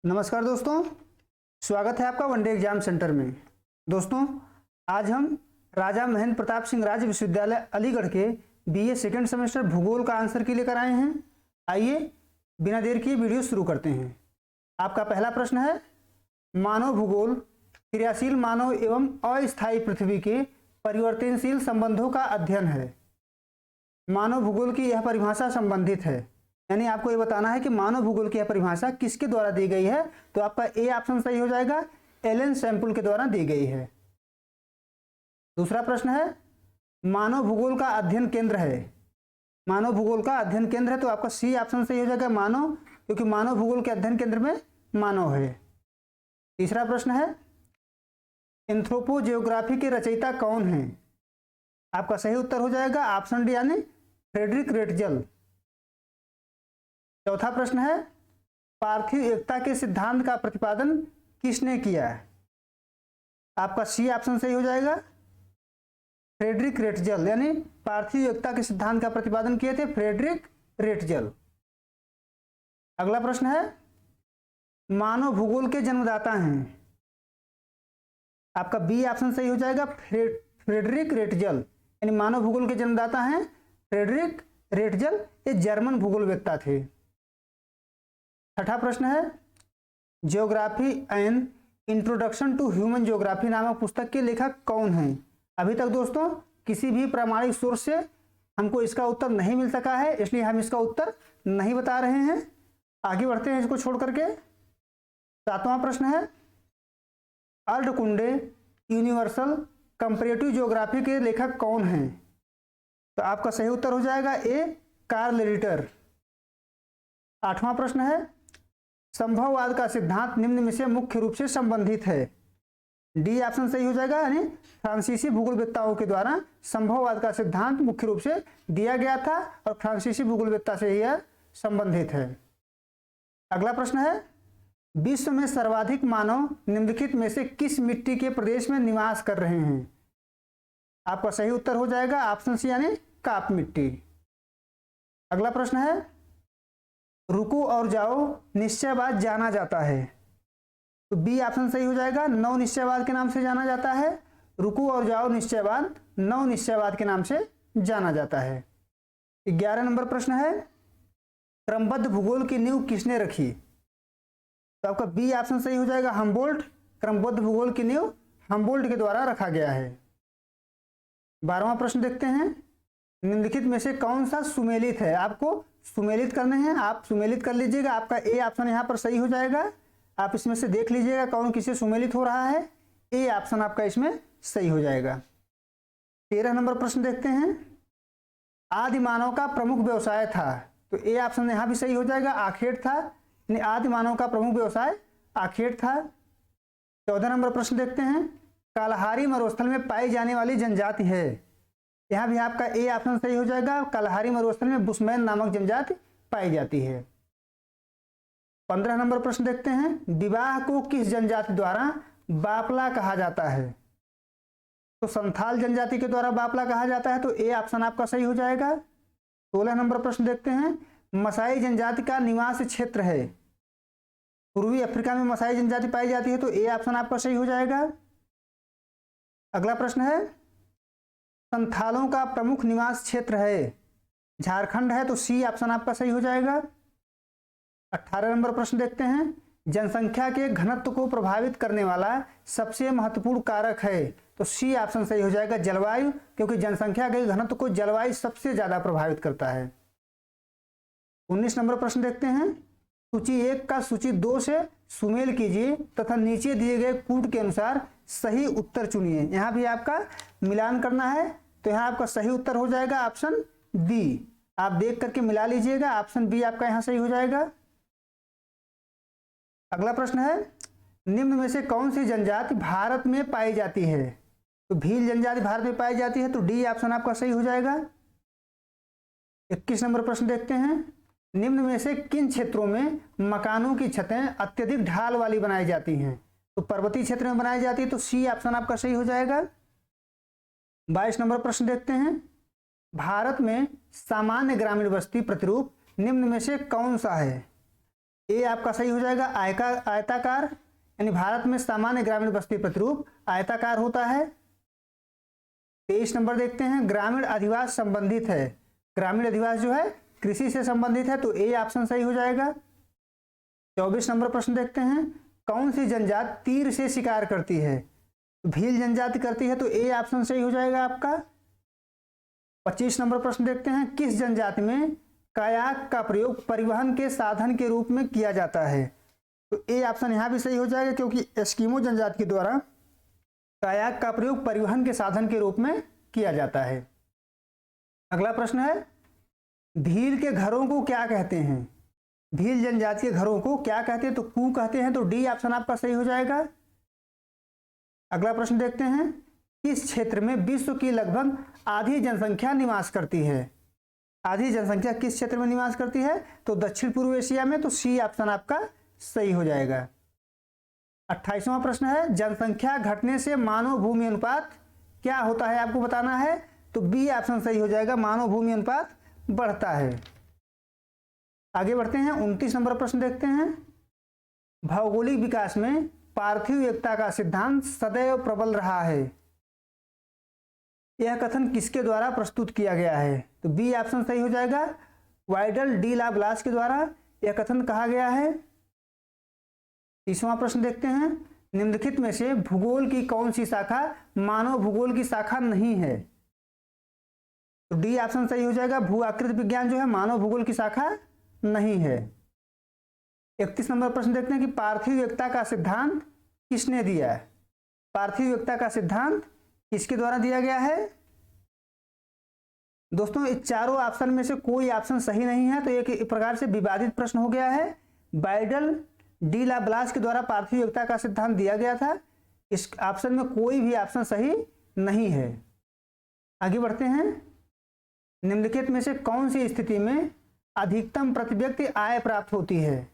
नमस्कार दोस्तों, स्वागत है आपका वनडे एग्जाम सेंटर में। दोस्तों, आज हम राजा महेंद्र प्रताप सिंह राज्य विश्वविद्यालय अलीगढ़ के बीए सेकेंड सेमेस्टर भूगोल का आंसर की लेकर आए हैं। आइए बिना देर किए वीडियो शुरू करते हैं। आपका पहला प्रश्न है, मानव भूगोल क्रियाशील मानव एवं अस्थायी पृथ्वी के परिवर्तनशील संबंधों का अध्ययन है। मानव भूगोल की यह परिभाषा संबंधित है, यानी आपको ये बताना है कि मानव भूगोल की यह परिभाषा किसके द्वारा दी गई है। तो आपका ए ऑप्शन सही हो जाएगा, एलन सैम्पल के द्वारा दी गई है। दूसरा प्रश्न है, मानव भूगोल का अध्ययन केंद्र है। मानव भूगोल का अध्ययन केंद्र है तो आपका सी ऑप्शन सही हो जाएगा, मानव, क्योंकि मानव भूगोल के अध्ययन केंद्र में मानव है। तीसरा प्रश्न है, एंथ्रोपोजियोग्राफी के रचयिता कौन है। आपका सही उत्तर हो जाएगा ऑप्शन डी, यानी फ्रेडरिक रेटजल। चौथा प्रश्न है, पार्थिव एकता के सिद्धांत का प्रतिपादन किसने किया है। आपका सी ऑप्शन सही हो जाएगा, फ्रेडरिक रेटजल, यानी पार्थिव एकता के सिद्धांत का प्रतिपादन किए थे फ्रेडरिक रेटजल। अगला प्रश्न है, मानव भूगोल के जन्मदाता हैं। आपका बी ऑप्शन सही हो जाएगा, फ्रेडरिक रेटजल, यानी मानव भूगोल के जन्मदाता हैं फ्रेडरिक रेटजल। ये जर्मन भूगोलवेत्ता थे। छठा प्रश्न है, geography and introduction to human geography नामक पुस्तक के लेखक कौन हैं। अभी तक दोस्तों किसी भी प्रामाणिक सोर्स से हमको इसका उत्तर नहीं मिल सका है, इसलिए हम इसका उत्तर नहीं बता रहे हैं। आगे बढ़ते हैं इसको छोड़ करके। सातवां प्रश्न है, अर्धकुंडे यूनिवर्सल कंपैरेटिव ज्योग्राफी के लेखक कौन हैं। तो आपका सही उत्तर हो जाएगा ए, कार्ल रिटर। आठवां प्रश्न है, संभववाद का सिद्धांत निम्न में से मुख्य रूप से संबंधित है। डी ऑप्शन सही हो जाएगा, यानी फ्रांसीसी भूगोलवेत्ताओं के द्वारा संभववाद का सिद्धांत मुख्य रूप से दिया गया था और फ्रांसीसी भूगोलवेत्ता से यह संबंधित है। अगला प्रश्न है, विश्व में सर्वाधिक मानव निम्नलिखित में से किस मिट्टी के प्रदेश में निवास कर रहे हैं। आपका सही उत्तर हो जाएगा ऑप्शन सी, यानी काप मिट्टी। अगला प्रश्न है, रुको और जाओ निश्चयवाद जाना जाता है। तो बी ऑप्शन सही हो जाएगा, नव निश्चयवाद के नाम से जाना जाता है। रुको और जाओ निश्चयवाद नव निश्चयवाद के नाम से जाना जाता है। 11 नंबर प्रश्न है, क्रमबद्ध भूगोल की नींव किसने रखी। तो आपका बी ऑप्शन सही हो जाएगा, हम्बोल्ट। क्रमबद्ध भूगोल की नींव हम्बोल्ट के द्वारा रखा गया है। 12वां प्रश्न देखते हैं, निम्नलिखित में से कौन सा सुमेलित है। आपको सुमेलित करने हैं, आप सुमेलित कर लीजिएगा। आपका ए ऑप्शन यहाँ पर सही हो जाएगा। आप इसमें से देख लीजिएगा कौन किसे सुमेलित हो रहा है। ए ऑप्शन आपका इसमें सही हो जाएगा। 13 नंबर प्रश्न देखते हैं, आदि मानव का प्रमुख व्यवसाय था। तो ए ऑप्शन यहाँ भी सही हो जाएगा, आखेट था, यानी आदि मानव का प्रमुख व्यवसाय आखेट था। 14 नंबर प्रश्न देखते हैं, कालाहारी मरुस्थल में पाई जाने वाली जनजाति है। यहाँ भी आपका ए ऑप्शन सही हो जाएगा, कालाहारी मरुस्थल में बुशमैन नामक जनजाति पाई जाती है। 15 नंबर प्रश्न देखते हैं, विवाह को किस जनजाति द्वारा बापला कहा जाता है। तो संथाल जनजाति के द्वारा बापला कहा जाता है, तो ए ऑप्शन आपका सही हो जाएगा। 16 नंबर प्रश्न देखते हैं, मसाई जनजाति का निवास क्षेत्र है। पूर्वी अफ्रीका में मसाई जनजाति पाई जाती है, तो ए ऑप्शन आपका सही हो जाएगा। अगला प्रश्न है, संथालों का प्रमुख निवास क्षेत्र है झारखंड है, तो सी ऑप्शन आपका सही हो जाएगा। 18 नंबर प्रश्न देखते हैं, जनसंख्या के घनत्व को प्रभावित करने वाला सबसे महत्वपूर्ण कारक है। तो सी ऑप्शन सही हो जाएगा, जलवायु, क्योंकि जनसंख्या के घनत्व को जलवायु सबसे ज्यादा प्रभावित करता है। 19 नंबर प्रश्न देखते हैं, सूची 1 का सूची 2 से सुमेल कीजिए तथा नीचे दिए गए कूट के अनुसार सही उत्तर चुनिए। यहाँ भी आपका मिलान करना है, तो यहाँ आपका सही उत्तर हो जाएगा ऑप्शन बी। आप देख करके मिला लीजिएगा, ऑप्शन बी आपका यहाँ सही हो जाएगा। अगला प्रश्न है, निम्न में से कौन सी जनजाति भारत में पाई जाती है। तो भील जनजाति भारत में पाई जाती है, तो डी ऑप्शन आपका सही हो जाएगा। 21 नंबर प्रश्न देखते हैं, निम्न में से किन क्षेत्रों में मकानों की छतें अत्यधिक ढाल वाली बनाई जाती हैं। तो पर्वतीय क्षेत्र में बनाई जाती है, तो सी ऑप्शन आपका सही हो जाएगा। 22 नंबर प्रश्न देखते हैं, भारत में सामान्य ग्रामीण बस्ती प्रतिरूप निम्न में से कौन सा है। ए आपका सही हो जाएगा आयताकार, यानी भारत में सामान्य ग्रामीण बस्ती प्रतिरूप आयताकार होता है। 23 नंबर देखते हैं, ग्रामीण अधिवास संबंधित है। ग्रामीण अधिवास जो है कृषि से संबंधित है, तो ए ऑप्शन सही हो जाएगा। 24 नंबर प्रश्न देखते हैं, कौन सी जनजाति तीर से शिकार करती है? भील जनजाति करती है, तो ए ऑप्शन सही हो जाएगा आपका। 25 नंबर प्रश्न देखते हैं, किस जनजाति में कायाक का प्रयोग परिवहन के साधन के रूप में किया जाता है? तो ए ऑप्शन यहां भी सही हो जाएगा, क्योंकि एस्किमो जनजाति के द्वारा कायाक का प्रयोग परिवहन के साधन के रूप में किया जाता है। अगला प्रश्न है, भील के घरों को क्या कहते हैं? भील जनजाति के घरों को क्या कहते हैं? तो कू कहते हैं, तो डी ऑप्शन आपका सही हो जाएगा। अगला प्रश्न देखते हैं, किस क्षेत्र में विश्व की लगभग आधी जनसंख्या निवास करती है? आधी जनसंख्या किस क्षेत्र में निवास करती है? तो दक्षिण पूर्व एशिया में, तो सी ऑप्शन आपका सही हो जाएगा। 28वां प्रश्न है, जनसंख्या घटने से मानव भूमि अनुपात क्या होता है? आपको बताना है, तो बी ऑप्शन सही हो जाएगा, मानव भूमि अनुपात बढ़ता है। आगे बढ़ते हैं, 29 नंबर प्रश्न देखते हैं, भौगोलिक विकास में पार्थिव एकता का सिद्धांत सदैव प्रबल रहा है। यह कथन किसके द्वारा प्रस्तुत किया गया है? तो बी ऑप्शन सही हो जाएगा, वाइडल डी लाब्लास के द्वारा यह कथन कहा गया है। 30वां प्रश्न देखते हैं, निम्नलिखित में से भूगोल की कौन सी शाखा मानव भूगोल की शाखा नहीं है? तो डी ऑप्शन सही हो जाएगा, भू आकृति विज्ञान जो है मानव भूगोल की शाखा नहीं है। 31 नंबर प्रश्न देखते हैं कि पार्थिव एकता का सिद्धांत किसने दिया है? पार्थिव एकता का सिद्धांत किसके द्वारा दिया गया है? दोस्तों, इस चारों ऑप्शन में से कोई ऑप्शन सही नहीं है, तो एक प्रकार से विवादित प्रश्न हो गया है। वाइडल डी लाब्लास के द्वारा पार्थिव एकता का सिद्धांत दिया गया था, इस ऑप्शन में कोई भी ऑप्शन सही नहीं है। आगे बढ़ते हैं, निम्नलिखित में से कौन सी स्थिति में अधिकतम प्रति व्यक्ति आय प्राप्त होती है?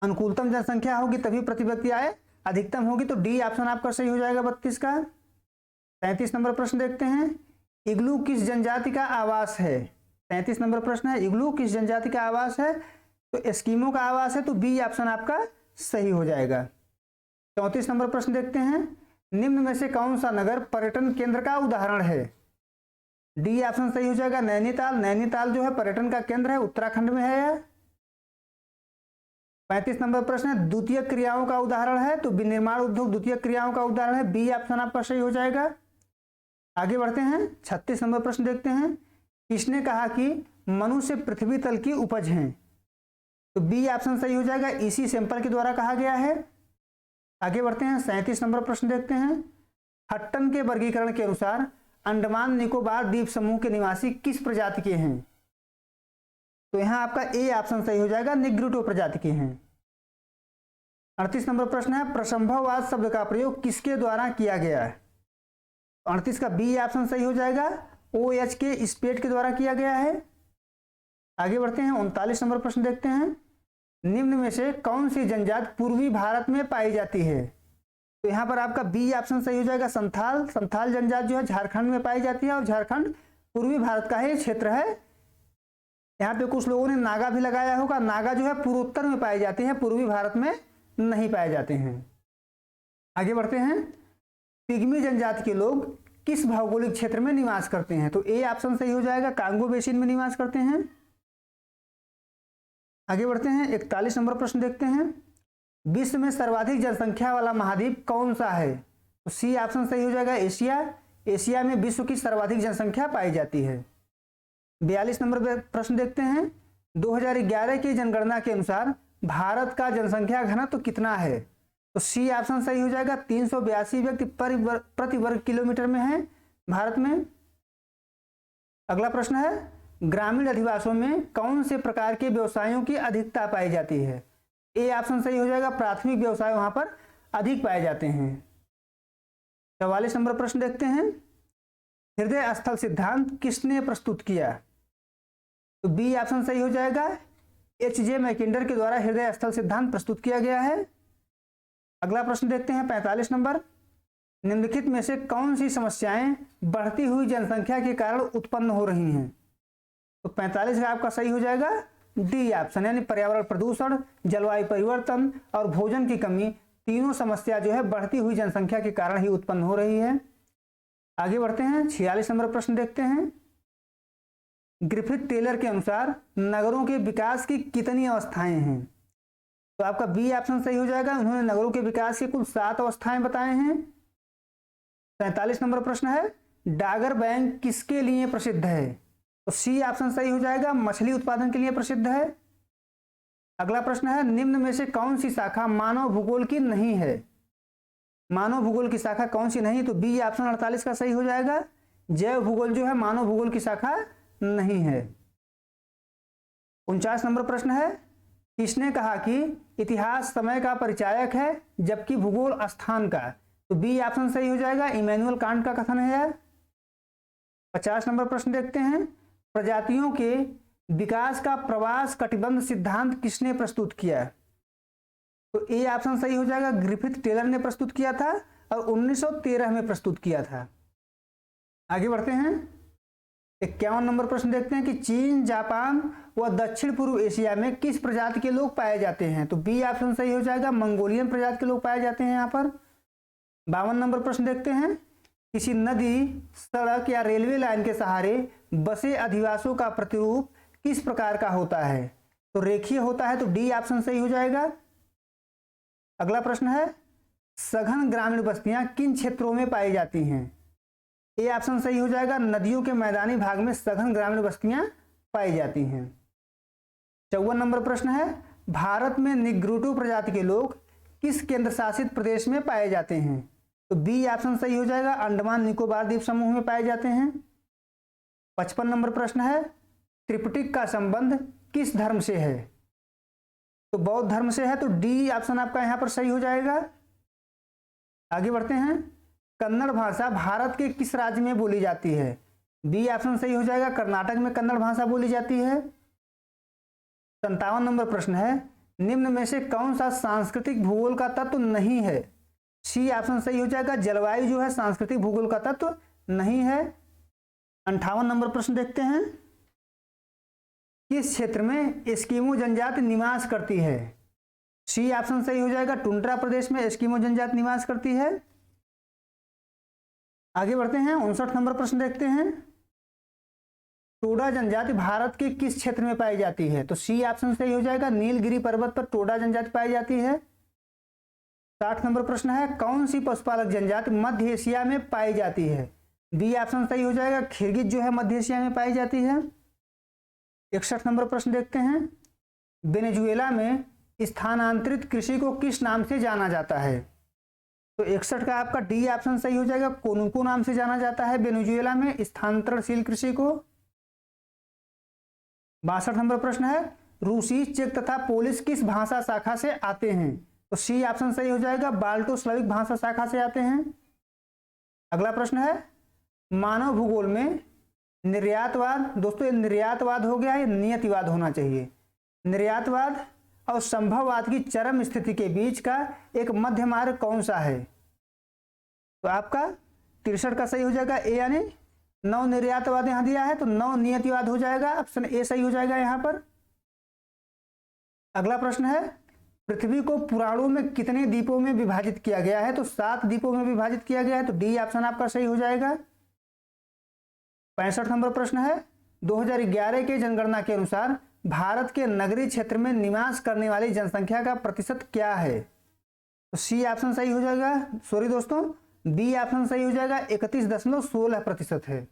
अनुकूलतम जनसंख्या होगी तभी प्रति व्यक्ति आय अधिकतम होगी, तो डी ऑप्शन आपका सही हो जाएगा 32 का। 33 नंबर प्रश्न देखते हैं, इग्लू किस जनजाति का आवास है? 33 नंबर प्रश्न है, इग्लू किस जनजाति का आवास है? तो एस्किमो का आवास है, तो बी ऑप्शन आपका सही हो जाएगा। 34 नंबर प्रश्न देखते हैं, निम्न में से कौन सा नगर पर्यटन केंद्र का उदाहरण है? डी ऑप्शन सही हो जाएगा, नैनीताल। नैनीताल जो है पर्यटन का केंद्र है, उत्तराखंड में है यह। 35 नंबर प्रश्न है, द्वितीय क्रियाओं का उदाहरण है? तो विनिर्माण उद्योग द्वितीय क्रियाओं का उदाहरण है, बी ऑप्शन आपका सही हो जाएगा। आगे बढ़ते हैं, 36 नंबर प्रश्न देखते हैं, किसने कहा कि मनुष्य पृथ्वी तल की उपज है? तो बी ऑप्शन सही हो जाएगा, इसी सैंपल के द्वारा कहा गया है। आगे बढ़ते हैं, 37 नंबर प्रश्न देखते हैं, हट्टन के वर्गीकरण के अनुसार अंडमान निकोबार द्वीप समूह के निवासी किस प्रजाति के हैं? तो यहां आपका ए ऑप्शन सही हो जाएगा, निग्रोटो प्रजाति के हैं। 38 नंबर प्रश्न है, प्रसंभववाद शब्द का प्रयोग किसके द्वारा किया गया है? 38 का बी ऑप्शन सही हो जाएगा, OH के स्पेट के द्वारा किया गया है। आगे बढ़ते हैं, 39 नंबर प्रश्न देखते हैं, निम्न में से कौन सी जनजाति पूर्वी भारत में पाई जाती है? तो यहाँ पर आपका बी ऑप्शन सही हो जाएगा, संथाल। संथाल जनजाति जो है झारखंड में पाई जाती है, और झारखंड पूर्वी भारत का ही क्षेत्र है। यहाँ पे कुछ लोगों ने नागा भी लगाया होगा, नागा जो है पूर्वोत्तर में पाए जाते हैं, पूर्वी भारत में नहीं पाए जाते हैं। आगे बढ़ते हैं, पिग्मी जनजाति के लोग किस भौगोलिक क्षेत्र में निवास करते हैं? तो ए ऑप्शन सही हो जाएगा, कांगो बेसिन में निवास करते हैं। आगे बढ़ते हैं, 41 नंबर प्रश्न देखते हैं, विश्व में सर्वाधिक जनसंख्या वाला महाद्वीप कौन सा है? तो सी ऑप्शन सही हो जाएगा, एशिया। एशिया में विश्व की सर्वाधिक जनसंख्या पाई जाती है। 42 नंबर प्रश्न देखते हैं, 2011 की जनगणना के अनुसार भारत का जनसंख्या घनत्व कितना है? तो सी ऑप्शन सही हो जाएगा, 382 व्यक्ति प्रति वर्ग किलोमीटर में है भारत में। अगला प्रश्न है, ग्रामीण अधिवासों में कौन से प्रकार के व्यवसायों की अधिकता पाई जाती है? ए ऑप्शन सही हो जाएगा, प्राथमिक व्यवसाय वहां पर अधिक पाए जाते हैं। 44 नंबर प्रश्न देखते हैं, हृदय स्थल सिद्धांत किसने प्रस्तुत किया? तो बी ऑप्शन सही हो जाएगा, HJ मैकिंडर के द्वारा हृदय स्थल सिद्धांत प्रस्तुत किया गया है। अगला प्रश्न देखते हैं, 45 नंबर, निम्नलिखित में से कौन सी समस्याएं बढ़ती हुई जनसंख्या के कारण उत्पन्न हो रही हैं? तो 45 का आपका सही हो जाएगा, डी ऑप्शन, यानी पर्यावरण प्रदूषण, जलवायु परिवर्तन और भोजन की कमी, तीनों समस्या जो है बढ़ती हुई जनसंख्या के कारण ही उत्पन्न हो रही है। आगे बढ़ते हैं, 46 नंबर प्रश्न देखते हैं। ग्रिफिथ टेलर के अनुसार नगरों के विकास की कितनी अवस्थाएं हैं? तो आपका बी ऑप्शन सही हो जाएगा। उन्होंने नगरों के विकास की कुल 7 अवस्थाएं बताए हैं। 47 नंबर प्रश्न है, डागर बैंक किसके लिए प्रसिद्ध है? तो सी ऑप्शन सही हो जाएगा, मछली उत्पादन के लिए प्रसिद्ध है। अगला प्रश्न है, निम्न में से कौन सी शाखा मानव भूगोल की नहीं है? मानव भूगोल की शाखा कौन सी नहीं? तो बी ऑप्शन 48 का सही हो जाएगा। जैव भूगोल जो है मानव भूगोल की शाखा नहीं है। 49 नंबर प्रश्न है, किसने कहा कि इतिहास समय का परिचायक है जबकि भूगोल स्थान का? तो बी ऑप्शन सही हो जाएगा, इमैनुअल कांट का कथन है यह। 50 नंबर प्रश्न देखते हैं, प्रजातियों के विकास का प्रवास कटिबंध सिद्धांत किसने प्रस्तुत किया? तो ए ऑप्शन सही हो जाएगा, ग्रिफिथ टेलर ने प्रस्तुत किया था और 1913 में प्रस्तुत किया था। आगे बढ़ते हैं, 51 नंबर प्रश्न देखते हैं कि चीन, जापान व दक्षिण पूर्व एशिया में किस प्रजाति के लोग पाए जाते हैं? तो बी ऑप्शन सही हो जाएगा, मंगोलियन प्रजाति के लोग पाए जाते हैं यहाँ पर। 52 नंबर प्रश्न देखते हैं, किसी नदी, सड़क या रेलवे लाइन के सहारे बसे अधिवासियों का प्रतिरूप किस प्रकार का होता है? तो रेखीय होता है। तो डी ऑप्शन सही हो जाएगा। अगला प्रश्न है, सघन ग्रामीण बस्तियां किन क्षेत्रों में पाई जाती हैं? ए ऑप्शन सही हो जाएगा, नदियों के मैदानी भाग में सघन ग्रामीण बस्तियां पाई जाती हैं। 54 नंबर प्रश्न है, भारत में निग्रोटो प्रजाति के लोग किस केंद्र शासित प्रदेश में पाए जाते हैं? तो बी ऑप्शन सही हो जाएगा, अंडमान निकोबार द्वीप समूह में पाए जाते हैं। 55 नंबर प्रश्न है, त्रिपिटक का संबंध किस धर्म से है? तो बौद्ध धर्म से है। तो डी ऑप्शन आपका यहां पर सही हो जाएगा। आगे बढ़ते हैं, कन्नड़ भाषा भारत के किस राज्य में बोली जाती है? बी ऑप्शन सही हो जाएगा, कर्नाटक में कन्नड़ भाषा बोली जाती है। 57 नंबर प्रश्न है, निम्न में से कौन सा सांस्कृतिक भूगोल का तत्व नहीं है? सी ऑप्शन सही हो जाएगा, जलवायु जो है सांस्कृतिक भूगोल का तत्व नहीं है। 58 नंबर प्रश्न देखते हैं, किस क्षेत्र में एस्किमो जनजाति निवास करती है? सी ऑप्शन सही हो जाएगा, टुंड्रा प्रदेश में एस्किमो जनजाति निवास करती है। आगे बढ़ते हैं, 59 नंबर प्रश्न देखते हैं, टोडा जनजाति भारत के किस क्षेत्र में पाई जाती है? तो सी ऑप्शन सही हो जाएगा, नीलगिरी पर्वत पर टोडा जनजाति पाई जाती है। 60 नंबर प्रश्न है, कौन सी पशुपालक जनजाति मध्य एशिया में पाई जाती है? बी ऑप्शन सही हो जाएगा, खिरगिज जो है मध्य एशिया में पाई जाती है। 61 नंबर प्रश्न देखते हैं, वेनेजुएला में स्थानांतरित कृषि को किस नाम से जाना जाता है? तो 61 का आपका डी ऑप्शन सही हो जाएगा, कोनुको नाम से जाना जाता है वेनेजुएला में स्थानांतरणशील कृषि को। 62 नंबर प्रश्न है, रूसी, चेक तथा पोलिश किस भाषा शाखा से आते हैं? तो सी ऑप्शन सही हो जाएगा, बाल्टो स्लाविक भाषा शाखा से आते हैं। अगला प्रश्न है, मानव भूगोल में निर्यातवाद, दोस्तों ये निर्यातवाद हो गया, ये नियतिवाद होना चाहिए। निर्यातवाद और संभववाद की चरम स्थिति के बीच का एक मध्य मार्ग कौन सा है? तो आपका 63 का सही हो जाएगा, ए यानी नव निर्यातवाद यहां दिया है तो नव नियतिवाद हो जाएगा, ऑप्शन ए सही हो जाएगा यहां पर। अगला प्रश्न है, पृथ्वी को पुराणों में कितने द्वीपों में विभाजित किया गया है? तो 7 द्वीपों में विभाजित किया गया है। तो डी ऑप्शन आपका सही हो जाएगा। 65 नंबर प्रश्न है, 2011 के जनगणना के अनुसार भारत के नगरीय क्षेत्र में निवास करने वाली जनसंख्या का प्रतिशत क्या है? तो सी ऑप्शन सही हो जाएगा, सॉरी दोस्तों, बी ऑप्शन सही हो जाएगा, 31.16% है।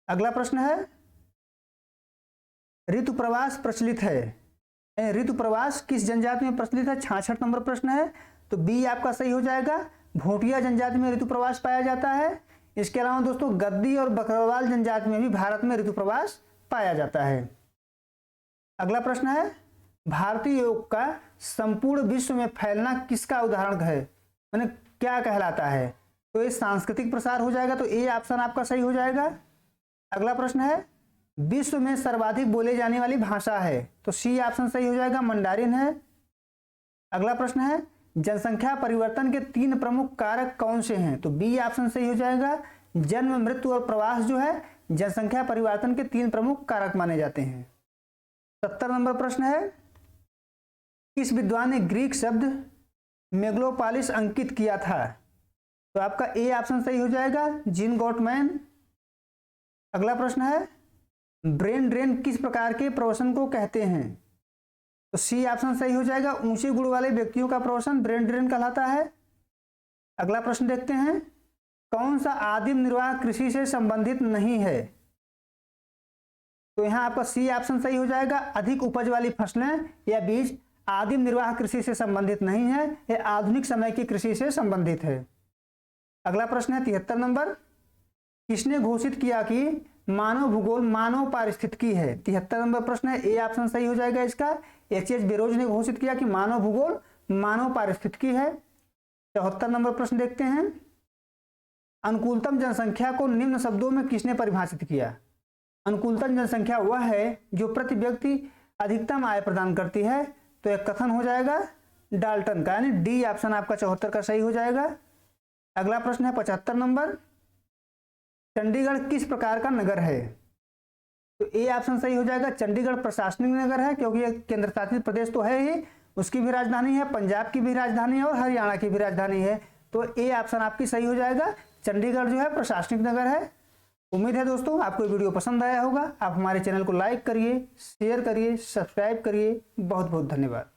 अगला प्रश्न है, ऋतु प्रवास प्रचलित है, ऋतु प्रवास किस जनजाति में प्रचलित है? 66 नंबर प्रश्न है। तो बी आपका सही हो जाएगा, भोटिया जनजाति में ऋतु प्रवास पाया जाता है। इसके अलावा दोस्तों गद्दी और बकरवाल जनजाति में भी भारत में ऋतु प्रवास पाया जाता है। अगला प्रश्न है, भारतीय योग का संपूर्ण विश्व में फैलना किसका उदाहरण है, माने क्या कहलाता है? तो ये सांस्कृतिक प्रसार हो जाएगा। तो ए ऑप्शन आपका सही हो जाएगा। अगला प्रश्न है, विश्व में सर्वाधिक बोले जाने वाली भाषा है? तो सी ऑप्शन सही हो जाएगा, मंडारिन है। अगला प्रश्न है, जनसंख्या परिवर्तन के 3 प्रमुख कारक कौन से हैं? तो बी ऑप्शन सही हो जाएगा, जन्म, मृत्यु और प्रवास जो है जनसंख्या परिवर्तन के 3 प्रमुख कारक माने जाते हैं। 70 नंबर प्रश्न है, किस विद्वान ने ग्रीक शब्द मेगलोपालिस अंकित किया था? तो आपका ए ऑप्शन सही हो जाएगा, जीन गॉटमैन। अगला प्रश्न है, ब्रेन ड्रेन किस प्रकार के प्रवसन को कहते हैं? तो सी ऑप्शन सही हो जाएगा, ऊंचे गुण वाले व्यक्तियों का प्रवसन ब्रेन ड्रेन कहलाता है। अगला प्रश्न देखते हैं, कौन सा आदिम निर्वाह कृषि से संबंधित नहीं है? तो यहां आपका सी ऑप्शन सही हो जाएगा, अधिक उपज वाली फसलें या बीज आदिम निर्वाह कृषि से संबंधित नहीं है, यह आधुनिक समय की कृषि से संबंधित है। अगला प्रश्न है 73 नंबर, किसने घोषित किया कि मानव भूगोल मानव पारिस्थितिकी है? 73 नंबर प्रश्न है, ए ऑप्शन सही हो जाएगा इसका, एच.एच. बेरोज ने घोषित किया कि मानव भूगोल मानव पारिस्थितिकी है। 74 नंबर प्रश्न देखते हैं, अनुकूलतम जनसंख्या को निम्न शब्दों में किसने परिभाषित किया? अनुकूलतम जनसंख्या वह है जो प्रति व्यक्ति अधिकतम आय प्रदान करती है। तो एक कथन हो जाएगा डाल्टन का, यानी डी ऑप्शन आपका 74 का सही हो जाएगा। अगला प्रश्न है 75 नंबर, चंडीगढ़ किस प्रकार का नगर है? तो ए ऑप्शन सही हो जाएगा, चंडीगढ़ प्रशासनिक नगर है, क्योंकि यह केंद्र शासित प्रदेश तो है ही, उसकी भी राजधानी है, पंजाब की भी राजधानी है और हरियाणा की भी राजधानी है। तो ए ऑप्शन आपकी सही हो जाएगा, चंडीगढ़ जो है प्रशासनिक नगर है। उम्मीद है दोस्तों आपको वीडियो पसंद आया होगा। आप हमारे चैनल को लाइक करिए, शेयर करिए, सब्सक्राइब करिए। बहुत बहुत धन्यवाद।